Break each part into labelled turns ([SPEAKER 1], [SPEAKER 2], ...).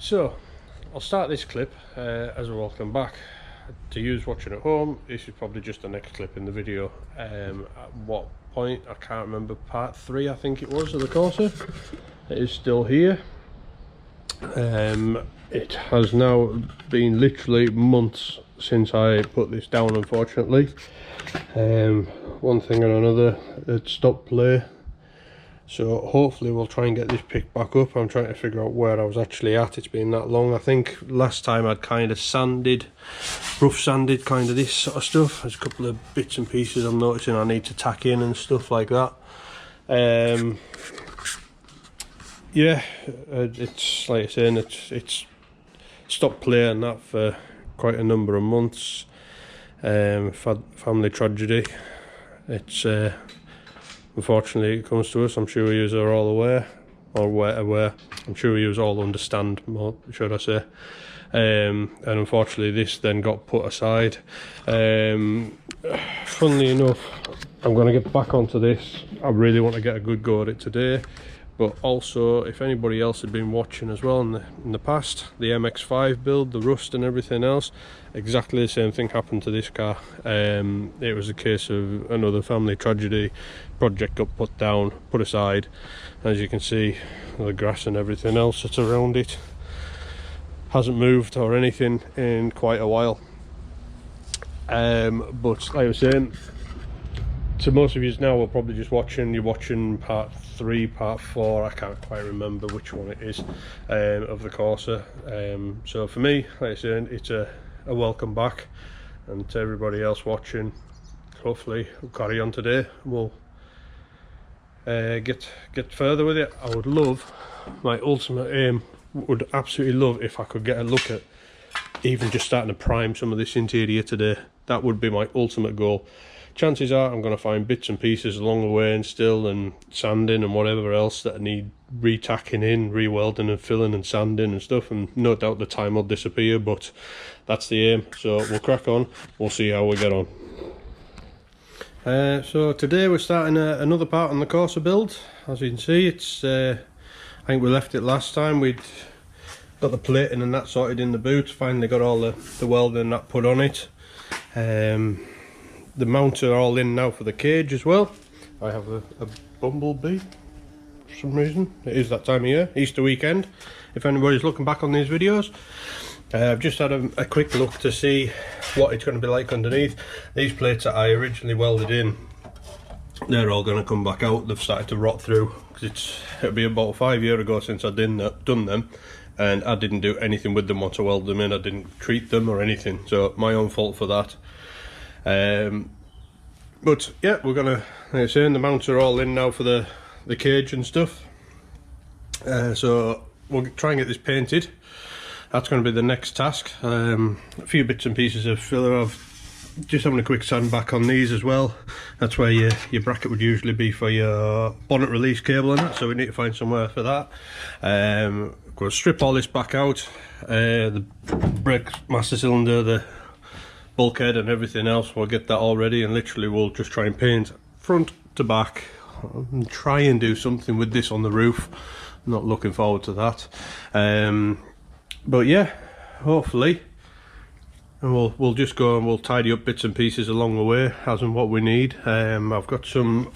[SPEAKER 1] So I'll start this clip as a welcome back. To use watching at home, this is probably just the next clip in the video. At what point, I can't remember, part 3 I think it was of the Corsa. It is still here. It has now been literally months since I put this down, unfortunately. One thing and another, it stopped play. So hopefully we'll try and get this picked back up. I'm trying to figure out where I was actually at. It's been that long. I think last time I'd kind of rough sanded kind of this sort of stuff. There's a couple of bits and pieces I'm noticing I need to tack in and stuff like that. Yeah, it's like I saying, it's stopped playing that for quite a number of months. Family tragedy. It's unfortunately it comes to us. I'm sure you are all aware, or aware. I'm sure you all understand more, should I say. And unfortunately this then got put aside. Funnily enough, I'm going to get back onto this. I really want to get a good go at it today. But also, if anybody else had been watching as well in the past, the MX-5 build, the rust and everything else, exactly the same thing happened to this car. It was a case of another family tragedy. Project got put down, put aside. As you can see, the grass and everything else that's around it hasn't moved or anything in quite a while. But like I was saying, to most of you now, we're probably just you're watching part 3, part 4, I can't quite remember which one it is, of the Corsa. So for me, like I said, it's a welcome back, and to everybody else watching, hopefully we'll carry on today. We'll get further with it. I would love, my ultimate aim, would absolutely love if I could get a look at even just starting to prime some of this interior today. That would be my ultimate goal. Chances are I'm going to find bits and pieces along the way and still, and sanding and whatever else that I need retacking in, re-welding and filling and sanding and stuff, and no doubt the time will disappear, but that's the aim. So we'll crack on, we'll see how we get on. So today we're starting another part on the Corsa build. As you can see, it's I think we left it last time, we'd got the plating and that sorted in the boot, finally got all the welding and that put on it. The mounts are all in now for the cage as well. I have a bumblebee for some reason. It is that time of year, Easter weekend, if anybody's looking back on these videos. I've just had a quick look to see what it's going to be like underneath. These plates that I originally welded in, they're all going to come back out. They've started to rot through, because it'll be about 5 years ago since I've done them, and I didn't do anything with them once I welded them in. I didn't treat them or anything, so my own fault for that. But yeah, we're gonna, like I was saying, the mounts are all in now for the cage and stuff. So we'll try and get this painted. That's going to be the next task. A few bits and pieces of filler. I've just having a quick sand back on these as well. That's where your bracket would usually be for your bonnet release cable and that, so we need to find somewhere for that. Going to strip all this back out. The brake master cylinder, the bulkhead and everything else, we'll get that all ready, and literally we'll just try and paint front to back and try and do something with this on the roof. I'm not looking forward to that. But yeah, hopefully, and we'll just go and we'll tidy up bits and pieces along the way as and what we need. I've got some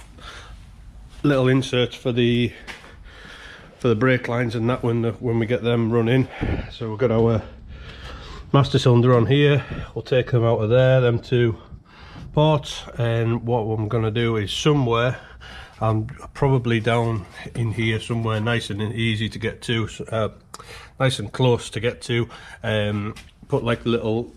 [SPEAKER 1] little inserts for the brake lines and that when we get them running. So we've got our master cylinder on here. We'll take them out of there, them two ports, and what I'm going to do is somewhere, I'm probably down in here somewhere nice and easy to get to, nice and close to get to, put like little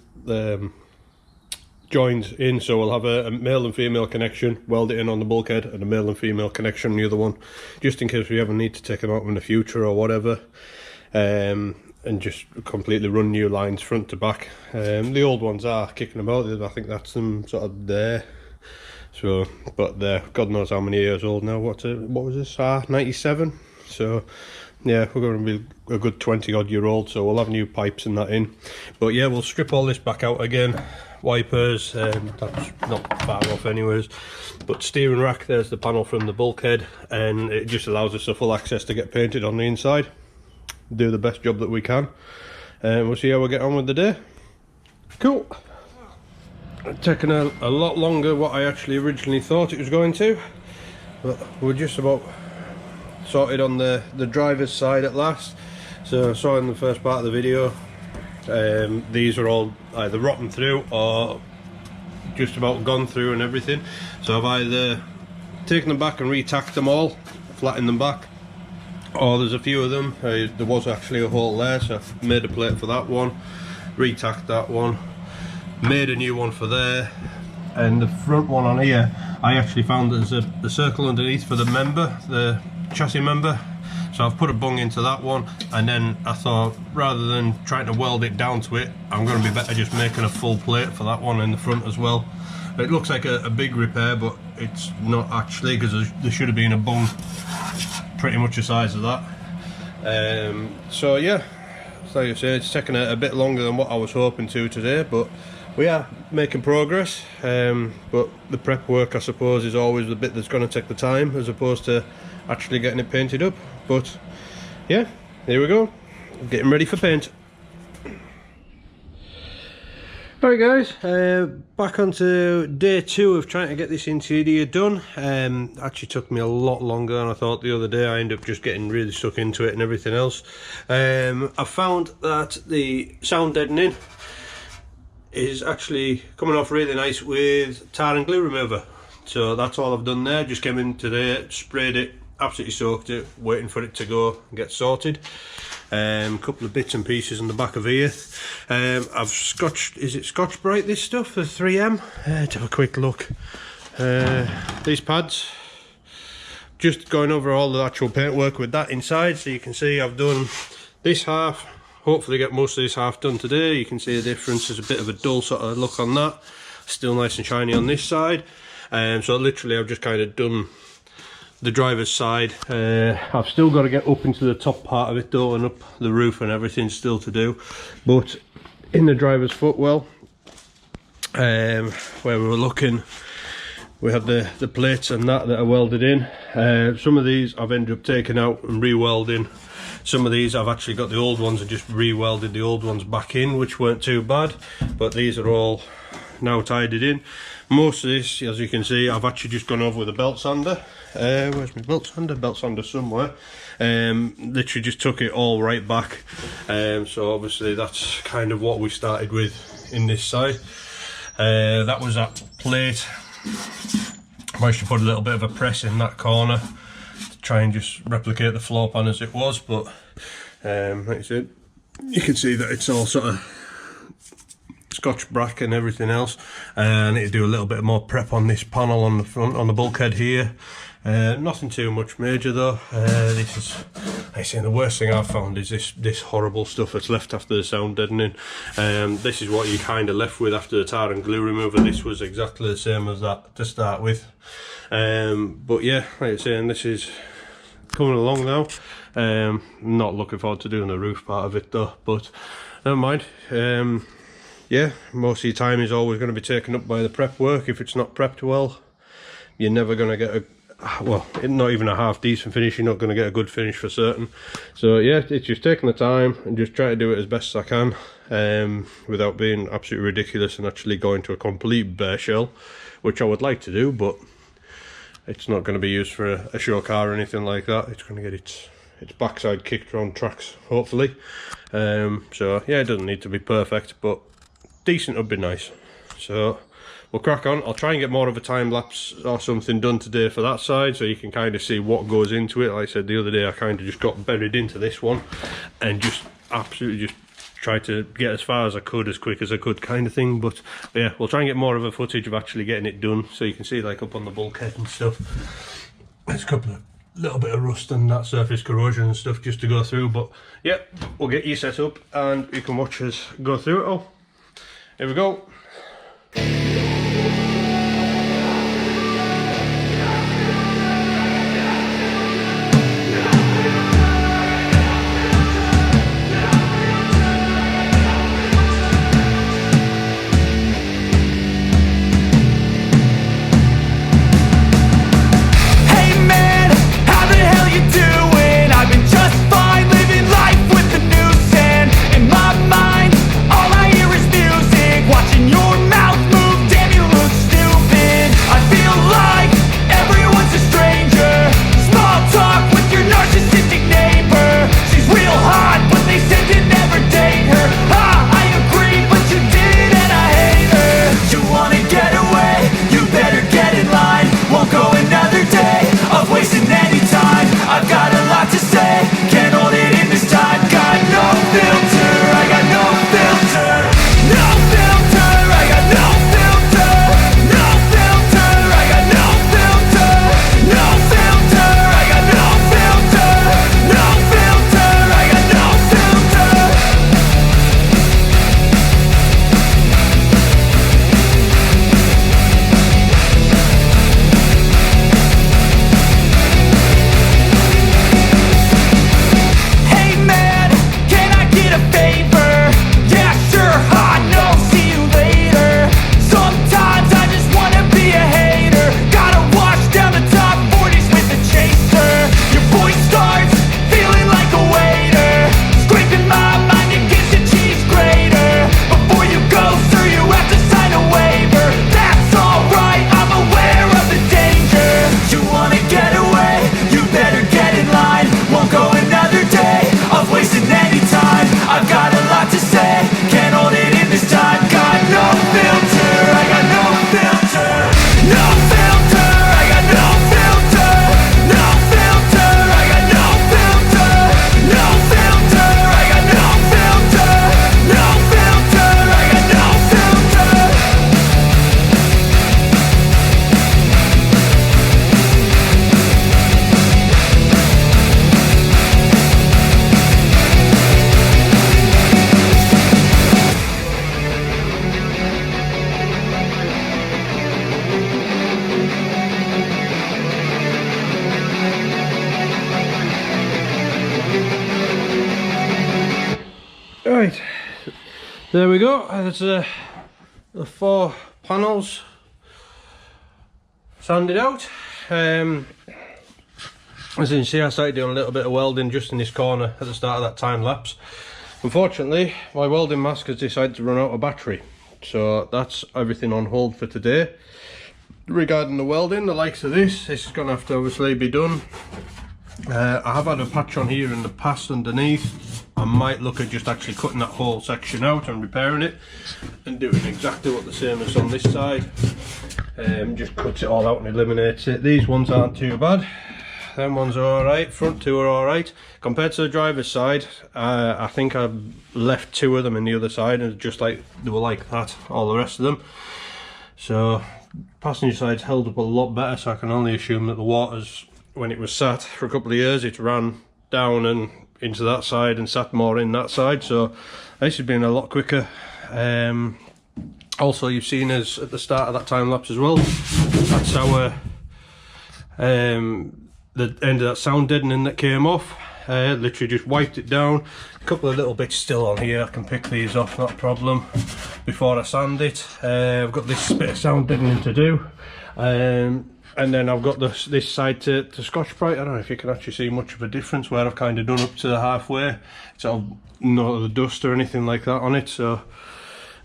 [SPEAKER 1] joins in, so we'll have a male and female connection, weld it in on the bulkhead, and a male and female connection on the other one, just in case we ever need to take them out in the future or whatever. And just completely run new lines front to back. The old ones are kicking about. I think that's them sort of there. So, but they're God knows how many years old now. What was this? 97. So yeah, we're going to be a good 20 odd year old. So we'll have new pipes and that in. But yeah, we'll strip all this back out again. Wipers, that's not far off anyways. But steering rack, there's the panel from the bulkhead, and it just allows us a full access to get painted on the inside. do the best job that we can. We'll see how we get on with the day. Cool. It's taken a lot longer what I actually originally thought it was going to, but we're just about sorted on the driver's side at last. So I saw in the first part of the video, these are all either rotten through or just about gone through and everything. So I've either taken them back and retacked them all, flattened them back, or there's a few of them, there was actually a hole there, so I've made a plate for that one, retacked that one, made a new one for there, and the front one on here I actually found there's a circle underneath for the member, the chassis member, so I've put a bung into that one, and then I thought rather than trying to weld it down to it, I'm going to be better just making a full plate for that one in the front as well. It looks like a big repair, but it's not actually, because there should have been a bung pretty much the size of that. So yeah, like I say, it's taken a bit longer than what I was hoping to today, but we are making progress. But the prep work, I suppose, is always the bit that's going to take the time, as opposed to actually getting it painted up. But yeah, here we go, getting ready for paint. Alright guys, back onto day 2 of trying to get this interior done. Actually took me a lot longer than I thought the other day. I ended up just getting really stuck into it and everything else. I found that the sound deadening is actually coming off really nice with tar and glue remover. So that's all I've done there. Just came in today, sprayed it, absolutely soaked it, waiting for it to go and get sorted. A couple of bits and pieces on the back of here. I've scotched, is it Scotch Brite this stuff, the 3M? Let's have a quick look. These pads, just going over all the actual paintwork with that inside, so you can see I've done this half, hopefully get most of this half done today. You can see the difference, there's a bit of a dull sort of look on that, still nice and shiny on this side. So literally I've just kind of done the driver's side. I've still got to get up into the top part of it though, and up the roof and everything still to do. But in the driver's footwell, where we were looking, we had the plates and that are welded in. Some of these I've ended up taking out and re-welding. Some of these I've actually got the old ones and just re-welded the old ones back in, which weren't too bad, but these are all now tidied in. Most of this, as you can see, I've actually just gone over with a belt sander. Where's my belt sander? Belt sander somewhere. Literally just took it all right back. So obviously that's kind of what we started with in this side. That was that plate. I managed to put a little bit of a press in that corner to try and just replicate the floor pan as it was, but like I said, you can see that it's all sort of Scotch Brite and everything else. I need to do a little bit more prep on this panel on the front, on the bulkhead here. Nothing too much major though. This is, I say, the worst thing I've found is this horrible stuff that's left after the sound deadening. This is what you kind of left with after the tar and glue remover. This was exactly the same as that to start with. But yeah, like I say, and this is coming along now. Not looking forward to doing the roof part of it though, but never mind. Yeah, most of your time is always going to be taken up by the prep work. If it's not prepped well, you're never going to get a, well, not even a half decent finish. You're not going to get a good finish for certain. So yeah, it's just taking the time and just trying to do it as best as I can, without being absolutely ridiculous and actually going to a complete bare shell, which I would like to do, but it's not going to be used for a show car or anything like that. It's going to get its backside kicked around tracks, hopefully. So yeah, it doesn't need to be perfect, but decent would be nice. So we'll crack on. I'll try and get more of a time lapse or something done today for that side, so you can kind of see what goes into it. Like I said the other day, I kind of just got buried into this one and just absolutely just tried to get as far as I could, as quick as I could, kind of thing. But yeah, we'll try and get more of a footage of actually getting it done, so you can see like up on the bulkhead and stuff, there's a couple of little bit of rust and that surface corrosion and stuff just to go through. But yeah, we'll get you set up and you can watch us go through it all. Here we go.
[SPEAKER 2] Hey man, how the hell you doing? I've been just fine living life with
[SPEAKER 1] There we go. There's the 4 panels sanded out. As you can see, I started doing a little bit of welding just in this corner at the start of that time lapse. Unfortunately, my welding mask has decided to run out of battery, so that's everything on hold for today. Regarding the welding, the likes of this is going to have to obviously be done. I have had a patch on here in the past underneath. I might look at just actually cutting that whole section out and repairing it and doing exactly what the same as on this side. Just cuts it all out and eliminates it. These ones aren't too bad. Them ones are alright, front 2 are alright. Compared to the driver's side, I think I've left 2 of them in the other side and just like they were like that, all the rest of them. So passenger side's held up a lot better, so I can only assume that the water's, when it was sat for a couple of years, it ran down and into that side and sat more in that side, so this has been a lot quicker. Also, you've seen us at the start of that time lapse as well. That's our the end of that sound deadening that came off. Literally just wiped it down. A couple of little bits still on here, I can pick these off, not a problem, before I sand it. I've got this bit of sound deadening to do, and then I've got this side to Scotch-Brite. I don't know if you can actually see much of a difference where I've kind of done up to the halfway. It's all not the dust or anything like that on it, so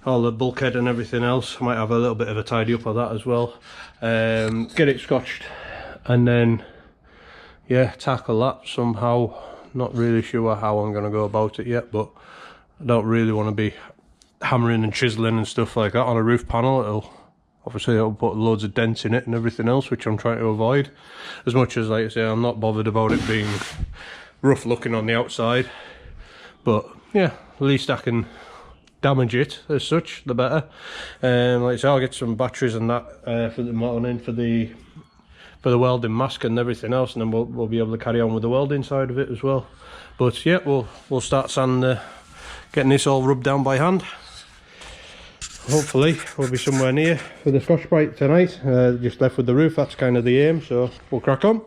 [SPEAKER 1] all the bulkhead and everything else, I might have a little bit of a tidy up of that as well. Get it scotched and then yeah, tackle that somehow. Not really sure how I'm going to go about it yet, but I don't really want to be hammering and chiseling and stuff like that on a roof panel. It'll put loads of dents in it and everything else, which I'm trying to avoid. As much as, like I say, I'm not bothered about it being rough looking on the outside, but yeah, at least I can damage it as such, the better. Like I say, I'll get some batteries and that for the morning for the welding mask and everything else, and then we'll be able to carry on with the welding side of it as well. But yeah, we'll start getting this all rubbed down by hand. Hopefully we'll be somewhere near for the Scotch-Brite tonight. Just left with the roof, that's kind of the aim, so we'll crack on.